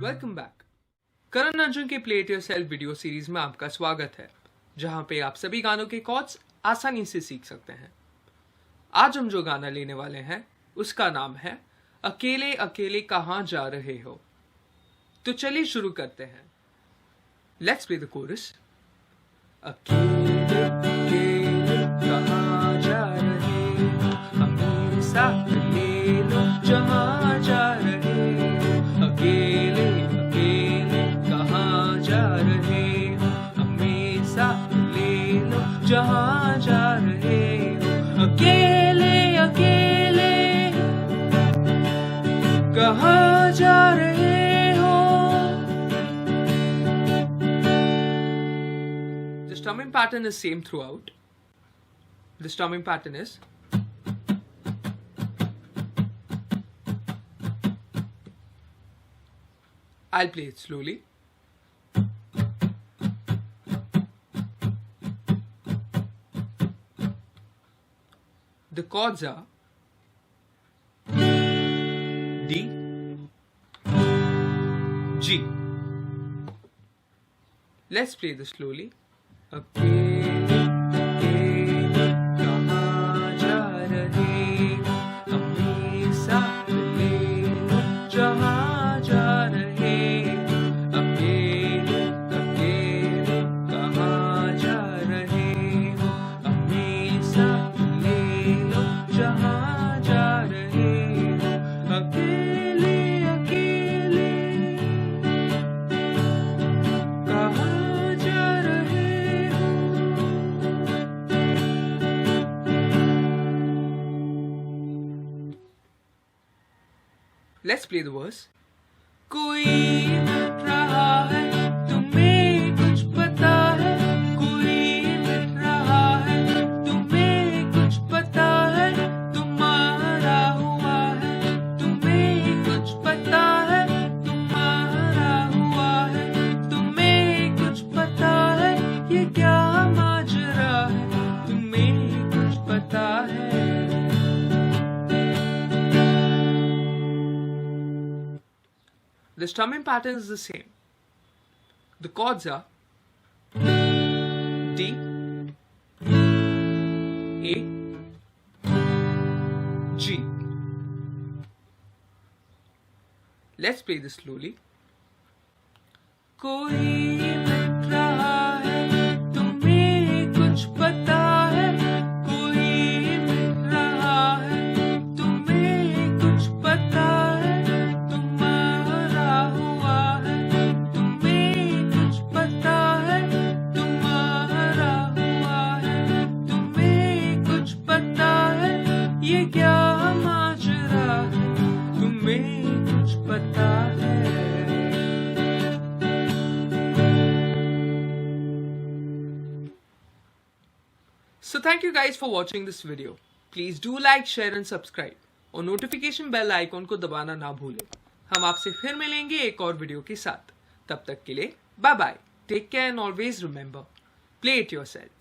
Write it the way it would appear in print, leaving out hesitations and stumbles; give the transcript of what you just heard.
Welcome back. Karan Arjun के play it yourself video series में आपका स्वागत है, जहां पे आप सभी गानों के कॉर्ड्स आसानी से सीख सकते हैं। आज हम जो गाना लेने वाले हैं उसका नाम है अकेले अकेले कहाँ जा रहे हो। तो चलिए शुरू करते हैं। Let's play the coarse. अकेले अकेले कहाँ जा रहे हो, हमें साथ ले लो जहाँ जा रहे हो। अकेले अकेले कहाँ जा रहे हो, हमें साथ ले लो जहाँ जा रहे हो। अकेले अकेले कहाँ जा रहे हो। The strumming pattern is same throughout. The strumming pattern is I'll play it slowly. The chords are D, G. Let's play this slowly. अकेले अकेले कहाँ जा रहे हो, हमें साथ ले लो जहाँ जा रहे हो। अकेले अकेले कहाँ जा रहे हो, हमें साथ ले लो जहाँ जा रहे हो। अकेले अकेले कहाँ जा रहे हो। Let's play the verse. कोई मिट रहा है, तुम्हें कुछ पता है। कोई मिट रहा है, तुम्हें कुछ पता है। तुम्हारा हुआ है, तुम्हें कुछ पता है। तुम्हारा हुआ है, तुम्हें कुछ पता है। ये क्या माजरा है, तुम्हें कुछ पता है। The strumming pattern is the same. The chords are D, A, G. Let's play this slowly. कोई मिट रहा है, तुम्हें कुछ पता है। कोई मिट रहा है, तुम्हें कुछ पता है। तुम्हारा हुआ है, तुम्हें कुछ पता है। तुम्हारा हुआ है, तुम्हें कुछ पता है। ये क्या माजरा है, तुम्हें कुछ पता है। So thank you guys for watching this video. Please do like, share and subscribe. और नोटिफिकेशन बेल आइकॉन को दबाना ना भूलें। हम आपसे फिर मिलेंगे एक और वीडियो के साथ। तब तक के लिए bye bye, take care and always remember, play it yourself.